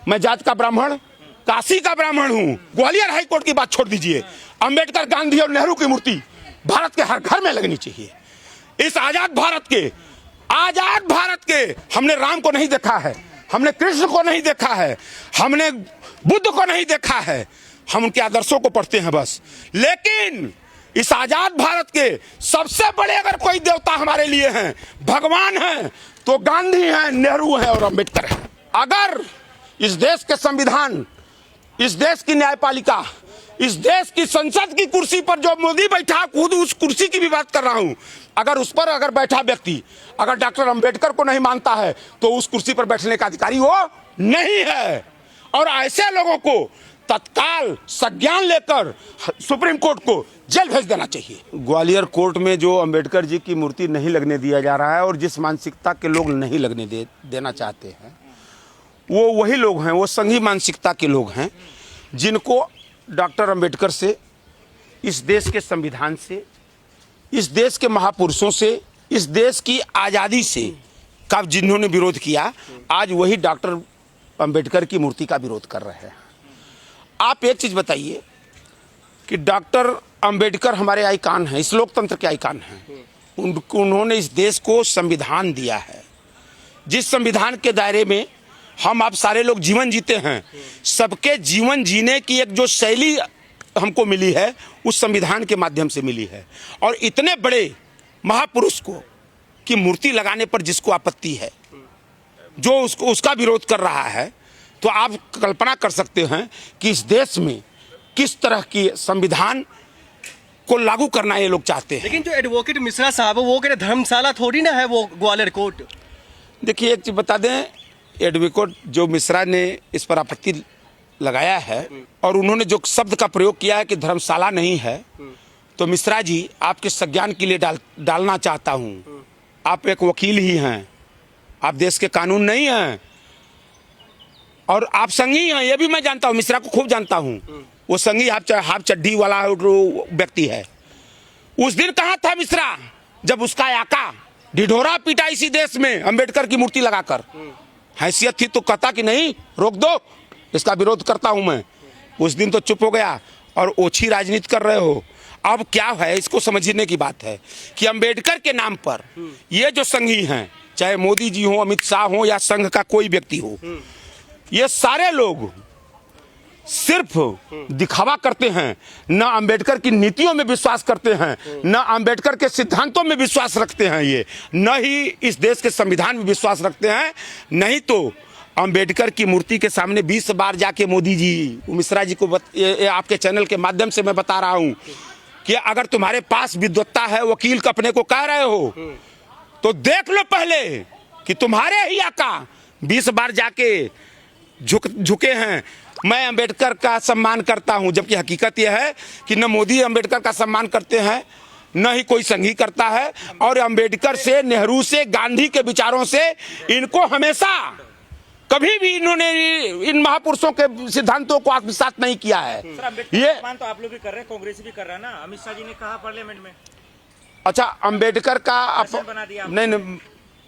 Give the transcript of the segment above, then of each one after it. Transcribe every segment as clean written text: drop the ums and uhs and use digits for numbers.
मैं जात का ब्राह्मण, काशी का ब्राह्मण हूँ। ग्वालियर हाई कोर्ट की बात छोड़ दीजिए, अंबेडकर, गांधी और नेहरू की मूर्ति भारत के हर घर में लगनी चाहिए। इस आजाद भारत के हमने राम को नहीं देखा है, हमने कृष्ण को नहीं देखा है, हमने बुद्ध को नहीं देखा है, हम उनके आदर्शों को पढ़ते हैं बस। लेकिन इस आजाद भारत के सबसे बड़े अगर कोई देवता हमारे लिए हैं, भगवान हैं, तो गांधी हैं, नेहरू हैं और अंबेडकर हैं। अगर इस देश के संविधान, इस देश की न्यायपालिका, इस देश की संसद की कुर्सी पर जो मोदी बैठा, खुद उस कुर्सी की भी बात कर रहा हूं, अगर उस पर अगर बैठा व्यक्ति अगर डॉक्टर अंबेडकर को नहीं मानता है तो उस कुर्सी पर बैठने का अधिकारी वो नहीं है। और ऐसे लोगों को तत्काल संज्ञान लेकर सुप्रीम कोर्ट को जेल भेज देना चाहिए। ग्वालियर कोर्ट में जो अंबेडकर जी की मूर्ति नहीं लगने दिया जा रहा है और जिस मानसिकता के लोग नहीं लगने देना चाहते हैं, वो वही लोग हैं, वो संघी मानसिकता के लोग हैं, जिनको डॉक्टर अंबेडकर से, इस देश के संविधान से, इस देश के महापुरुषों से, इस देश की आज़ादी से कब जिन्होंने विरोध किया, आज वही डॉक्टर अंबेडकर की मूर्ति का विरोध कर रहे हैं। आप एक चीज़ बताइए कि डॉक्टर अंबेडकर हमारे आइकान हैं, इस लोकतंत्र के आइकान हैं। उन्होंने इस देश को संविधान दिया है, जिस संविधान के दायरे में हम आप सारे लोग जीवन जीते हैं। सबके जीवन जीने की एक जो शैली हमको मिली है, उस संविधान के माध्यम से मिली है। और इतने बड़े महापुरुष को की मूर्ति लगाने पर जिसको आपत्ति है, जो उसका विरोध कर रहा है, तो आप कल्पना कर सकते हैं कि इस देश में किस तरह की संविधान को लागू करना ये लोग चाहते हैं। लेकिन जो एडवोकेट मिश्रा साहब, वो कह रहे धर्मशाला थोड़ी ना है वो ग्वालियर कोर्ट। देखिए एक चीज बता दें, एडवोकेट जो मिश्रा ने इस पर आपत्ति लगाया है और उन्होंने जो शब्द का प्रयोग किया है कि धर्मशाला नहीं है, तो मिश्रा जी आपके संज्ञान के लिए डालना चाहता हूं, आप एक वकील ही हैं, आप देश के कानून नहीं हैं और आप संघी हैं, ये भी मैं जानता हूं, मिश्रा को खूब जानता हूं। वो संघी हाफ चड्डी वाला व्यक्ति है। उस दिन कहां था मिश्रा जब उसका आका ढिढोरा पीटा इसी देश में अंबेडकर की मूर्ति लगाकर? हैसियत थी तो कहता कि नहीं, रोक दो, इसका विरोध करता हूं मैं। उस दिन तो चुप हो गया और ओछी राजनीति कर रहे हो। अब क्या है, इसको समझने की बात है कि अंबेडकर के नाम पर ये जो संघी हैं, चाहे मोदी जी हो, अमित शाह हो या संघ का कोई व्यक्ति हो, ये सारे लोग सिर्फ दिखावा करते हैं, न अंबेडकर की नीतियों में विश्वास करते हैं, न अंबेडकर के सिद्धांतों में विश्वास रखते हैं, ये न ही इस देश के संविधान में विश्वास रखते हैं। नहीं तो अंबेडकर की मूर्ति के सामने 20 बार जाके मोदी जी, मिश्रा जी को आपके चैनल के माध्यम से मैं बता रहा हूं कि अगर तुम्हारे पास विद्वत्ता है, वकील का अपने को कह रहे हो, तो देख लो पहले कि तुम्हारे ही आका 20 बार जाके झुके हैं। मैं अंबेडकर का सम्मान करता हूं, जबकि हकीकत यह है कि न मोदी अंबेडकर का सम्मान करते हैं, न ही कोई संघी करता है। और अंबेडकर से, नेहरू से, गांधी के विचारों से इनको हमेशा कभी भी इन्होंने इन महापुरुषों के सिद्धांतों को आत्मसात नहीं किया है। ये तो आप लोग भी कर रहे हैं, कांग्रेस भी कर रहा है ना। अमित शाह जी ने कहा पार्लियामेंट में। अच्छा, अंबेडकर का नहीं,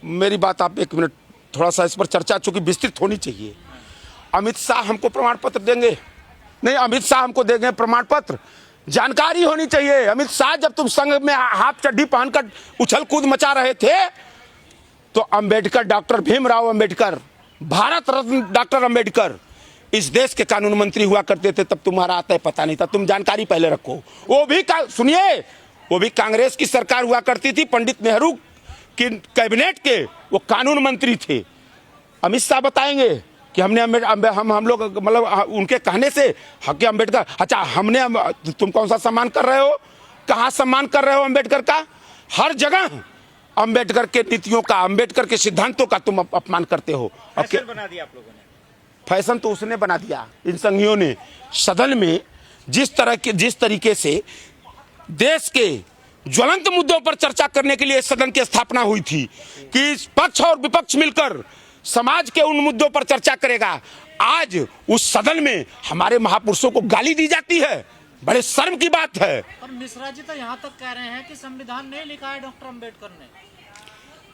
मेरी बात आप एक मिनट, थोड़ा सा इस पर चर्चा चूंकि विस्तृत होनी चाहिए। अमित शाह हमको प्रमाण पत्र देंगे? नहीं, अमित शाह हमको देंगे प्रमाण पत्र? जानकारी होनी चाहिए। अमित शाह जब तुम संघ में हाफ चड्डी पहनकर उछल कूद मचा रहे थे, तो अंबेडकर, डॉक्टर भीमराव अंबेडकर, भारत रत्न डॉक्टर अंबेडकर इस देश के कानून मंत्री हुआ करते थे, तब तुम्हारा आता है पता नहीं था। तुम जानकारी पहले रखो। वो भी सुनिए, वो भी कांग्रेस की सरकार हुआ करती थी, पंडित नेहरू की कैबिनेट के वो कानून मंत्री थे। अमित शाह बताएंगे कि हमने हम लोग मतलब उनके कहने से हक अंबेडकर। अच्छा, हमने, तुम कौन सा सम्मान कर रहे हो, कहाँ सम्मान कर रहे हो अंबेडकर का? हर जगह अंबेडकर के नीतियों का, अंबेडकर के सिद्धांतों का तुम अपमान करते हो। फैशन बना दिया आप लोगों ने। फैशन तो उसने बना दिया, इन संघियों ने। सदन में जिस तरीके से देश के ज्वलंत मुद्दों पर चर्चा करने के लिए सदन की स्थापना हुई थी कि पक्ष और विपक्ष मिलकर समाज के उन मुद्दों पर चर्चा करेगा, आज उस सदन में हमारे महापुरुषों को गाली दी जाती है। बड़े शर्म की बात है। और मिश्रा जी तो यहाँ तक कह रहे हैं कि संविधान नहीं लिखा है डॉक्टर अंबेडकर ने।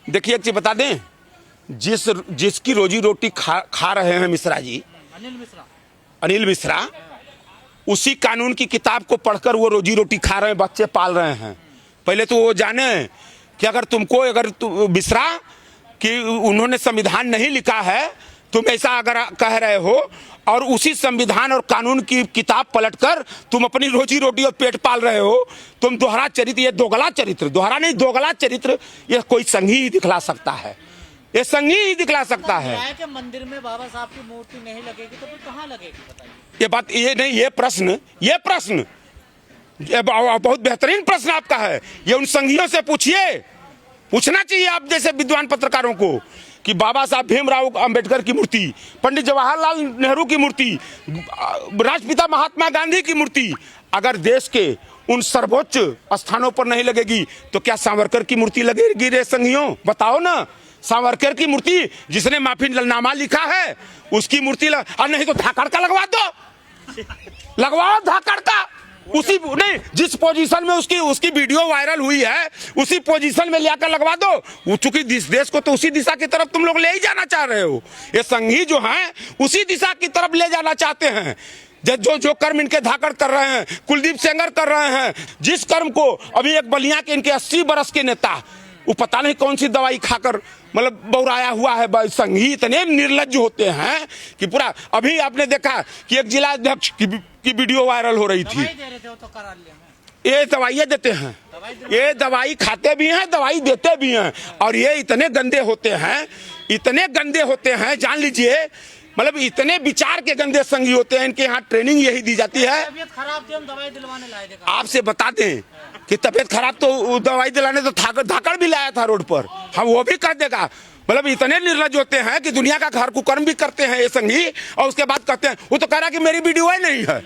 देखिए एक चीज बता दें, जिसकी रोजी रोटी खा रहे हैं मिश्रा जी, अनिल मिश्रा उसी कानून की किताब को पढ़कर वो रोजी रोटी खा रहे हैं, बच्चे पाल रहे हैं। पहले तो वो जाने कि अगर मिश्रा कि उन्होंने संविधान नहीं लिखा है, तुम ऐसा अगर कह रहे हो और उसी संविधान और कानून की किताब पलटकर तुम अपनी रोजी रोटी और पेट पाल रहे हो, तुम दोहरा चरित्र, ये दोगला चरित्र, दोहरा नहीं दोगला चरित्र, ये कोई संघी ही दिखला सकता है, ये संघी ही दिखला सकता है। के मंदिर में बाबा साहब की मूर्ति नहीं लगेगी तो फिर कहाँ लगेगी बताइए? ये बात ये नहीं, ये प्रश्न बहुत बेहतरीन प्रश्न आपका है। ये उन संघियों से पूछना चाहिए आप जैसे विद्वान पत्रकारों को कि बाबा साहब भीमराव अंबेडकर की मूर्ति, पंडित जवाहरलाल नेहरू की मूर्ति, राष्ट्रपिता महात्मा गांधी की मूर्ति अगर देश के उन सर्वोच्च स्थानों पर नहीं लगेगी तो क्या सावरकर की मूर्ति लगेगी रे संघियों? बताओ ना। सावरकर की मूर्ति जिसने माफीनामा लिखा है उसकी मूर्ति और नहीं तो धाकड़ का लगवा दो, लगवाओ धाकड़ का। उसी नहीं जिस पोजीशन में उसकी वीडियो वायरल हुई है उसी पोजीशन में लेकर लगवा दो। वो चूंकि देश को तो उसी दिशा की तरफ तुम लोग ले ही जाना चाह रहे हो। ये संघी जो हैं उसी दिशा की तरफ ले जाना चाहते हैं। जो कर्म इनके धाकड़ कर रहे हैं, कुलदीप सेंगर कर रहे हैं, जिस कर्म को अभी एक बलिया के इनके 80 बरस के नेता वो पता नहीं कौन सी दवाई खाकर मतलब बौराया हुआ है। संघी इतने निर्लज्ज होते हैं कि पूरा अभी आपने देखा कि एक जिला अध्यक्ष की वीडियो वायरल हो रही थी। दवाई दे रहे थे तो करा लिया। ये दवाइयाँ देते हैं, ये दवाई खाते भी हैं, दवाई देते भी हैं। और ये इतने गंदे होते हैं, जान लीजिए, मतलब इतने विचार के गंदे संघी होते हैं। इनके यहाँ ट्रेनिंग यही दी जाती है। तबीयत खराब थी, हम दवाई दिलवाने लाए थे। आपसे बता दें कि तबीयत खराब तो दवाई दिलाने तो धाकड़ भी लाया था रोड पर, हम वो भी कर देगा। मतलब इतने निर्लज्ज होते हैं कि दुनिया का घर कुकर्म भी करते हैं ये संघी, और उसके बाद कहते हैं वो तो कह रहा कि मेरी वीडियो ही नहीं है।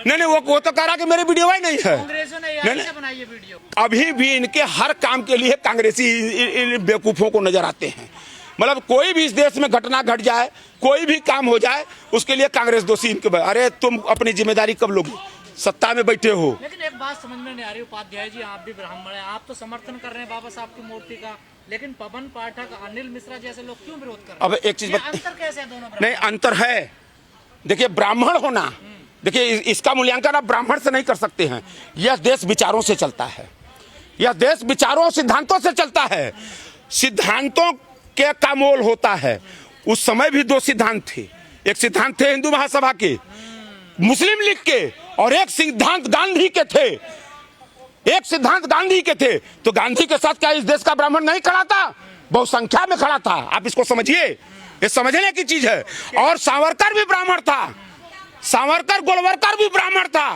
नहीं वो तो कह रहा कि मेरी वीडियो ही नहीं है। बनाई ये वीडियो। अभी भी इनके हर काम के लिए कांग्रेसी बेवकूफों को नजर आते हैं। मतलब कोई भी इस देश में घटना घट जाए, कोई भी काम हो जाए, उसके लिए कांग्रेस दोषी इनके। अरे तुम अपनी जिम्मेदारी कब लोगे? सत्ता में बैठे हो। लेकिन एक बात समझ में नहीं आ रही उपाध्याय जी, आप भी ब्राह्मण हैं, आप तो समर्थन कर रहे हैं बाबा साहब की मूर्ति का, लेकिन पवन पाठक, अनिल मिश्रा जैसे लोग क्यों विरोध कर रहे हैं? अब एक चीज अंतर कैसे है दोनों? नहीं अंतर है। देखिए ब्राह्मण होना, देखिए इसका मूल्यांकन आप ब्राह्मण से नहीं कर सकते हैं। यह देश विचारों से चलता है, यह देश विचारों सिद्धांतों से चलता है। सिद्धांतों के का मोल होता है। उस समय भी 2 सिद्धांत थे, एक सिद्धांत थे हिंदू महासभा के, मुस्लिम लीग के, और एक सिद्धांत गांधी के थे। एक सिद्धांत गांधी के थे तो गांधी के साथ क्या इस देश का ब्राह्मण नहीं खड़ा था? बहुसंख्या में खड़ा था। आप इसको समझिए, ये समझने की चीज है। और सावरकर भी ब्राह्मण था, सावरकर गोलवरकर भी ब्राह्मण था,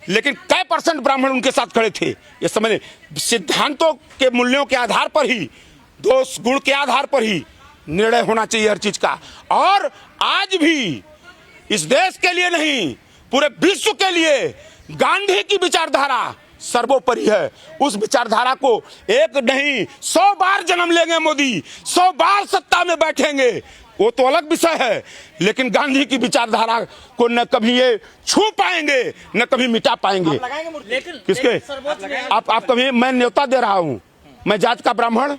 लेकिन कई % ब्राह्मण उनके साथ खड़े थे। ये समझ, सिद्धांतों के मूल्यों के आधार पर ही, दोष गुण के आधार पर ही निर्णय होना चाहिए हर चीज का। और आज भी इस देश के लिए नहीं, पूरे विश्व के लिए गांधी की विचारधारा सर्वोपरि है। उस विचारधारा को एक नहीं 100 बार जन्म लेंगे मोदी, 100 बार सत्ता में बैठेंगे, वो तो अलग विषय है, लेकिन गांधी की विचारधारा को न कभी ये छू पाएंगे न कभी मिटा पाएंगे। किसके आप कभी, मैं न्योता दे रहा हूं, मैं जात का ब्राह्मण,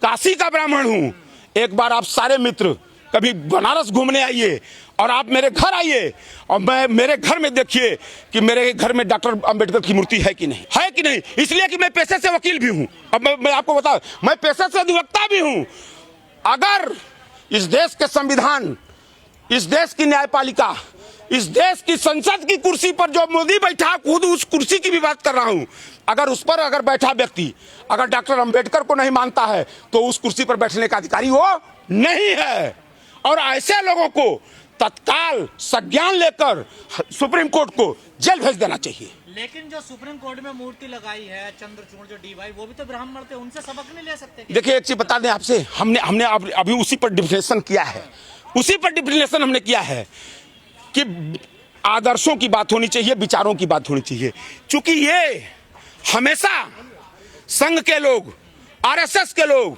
काशी का ब्राह्मण हूं। एक बार आप सारे मित्र कभी बनारस घूमने आइए और आप मेरे घर आइए और मेरे घर में देखिए कि मेरे घर में डॉक्टर अंबेडकर की मूर्ति है कि नहीं, है कि नहीं। इसलिए कि मैं पेशे से वकील भी हूं। अब मैं आपको बता, मैं पेशे से अधिवक्ता भी हूं। अगर इस देश के संविधान, इस देश की न्यायपालिका, इस देश की संसद की कुर्सी पर जो मोदी बैठा, खुद उस कुर्सी की भी बात कर रहा हूं, अगर उस पर अगर बैठा व्यक्ति अगर डॉक्टर अंबेडकर को नहीं मानता है तो उस कुर्सी पर बैठने का अधिकारी वो नहीं है। और ऐसे लोगों को तत्काल संज्ञान लेकर सुप्रीम कोर्ट को जेल भेज देना चाहिए। लेकिन जो सुप्रीम कोर्ट में मूर्ति लगाई है चंद्रचूड़, जो डीवाई, वो भी तो ब्राह्मण थे, उनसे सबक नहीं ले सकते? देखिए एक चीज बता दें आपसे, हमने अभी उसी पर डिफिनेशन किया है, उसी पर डिफिनेशन हमने किया है कि आदर्शों की बात होनी चाहिए, विचारों की बात होनी चाहिए। चूंकि ये हमेशा संघ के लोग, आरएसएस के लोग,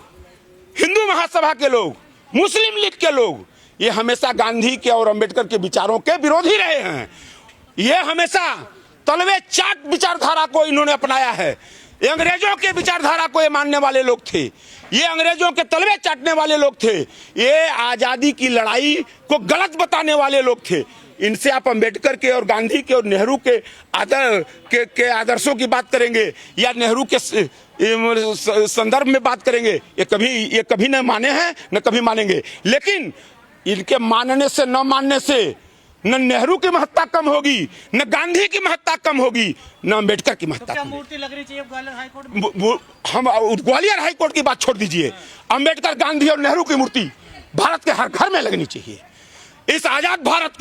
हिंदू महासभा के लोग, मुस्लिम लीग के लोग, ये हमेशा गांधी के और अंबेडकर के विचारों के विरोधी रहे हैं। ये हमेशा तलवे चाट विचारधारा को इन्होंने अपनाया है। ये अंग्रेजों के विचारधारा को ये मानने वाले लोग थे, ये अंग्रेजों के तलवे चाटने वाले लोग थे, ये आज़ादी की लड़ाई को गलत बताने वाले लोग थे। इनसे आप अंबेडकर के और गांधी के और नेहरू के आदर्शों की बात करेंगे या नेहरू के संदर्भ में बात करेंगे, ये कभी न माने हैं न कभी मानेंगे। लेकिन इनके मानने से न मानने से न नेहरू की महत्ता कम होगी, न गांधी की महत्ता कम होगी, न अंबेडकर की महत्ता क्या कम होगी। मूर्ति लग रही चाहिए ग्वालियर हाईकोर्ट में? हम ग्वालियर हाईकोर्ट की बात छोड़ दीजिए, अंबेडकर, गांधी और नेहरू की मूर्ति भारत के हर घर में लगनी चाहिए। इस आजाद भारत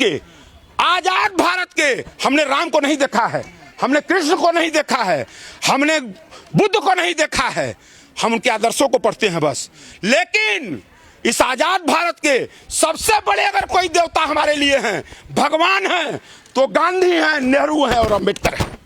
के हमने राम को नहीं देखा है, हमने कृष्ण को नहीं देखा है, हमने बुद्ध को नहीं देखा है, हम उनके आदर्शों को पढ़ते हैं बस। लेकिन इस आजाद भारत के सबसे बड़े अगर कोई देवता हमारे लिए हैं, भगवान हैं, तो गांधी हैं, नेहरू हैं और अंबेडकर हैं।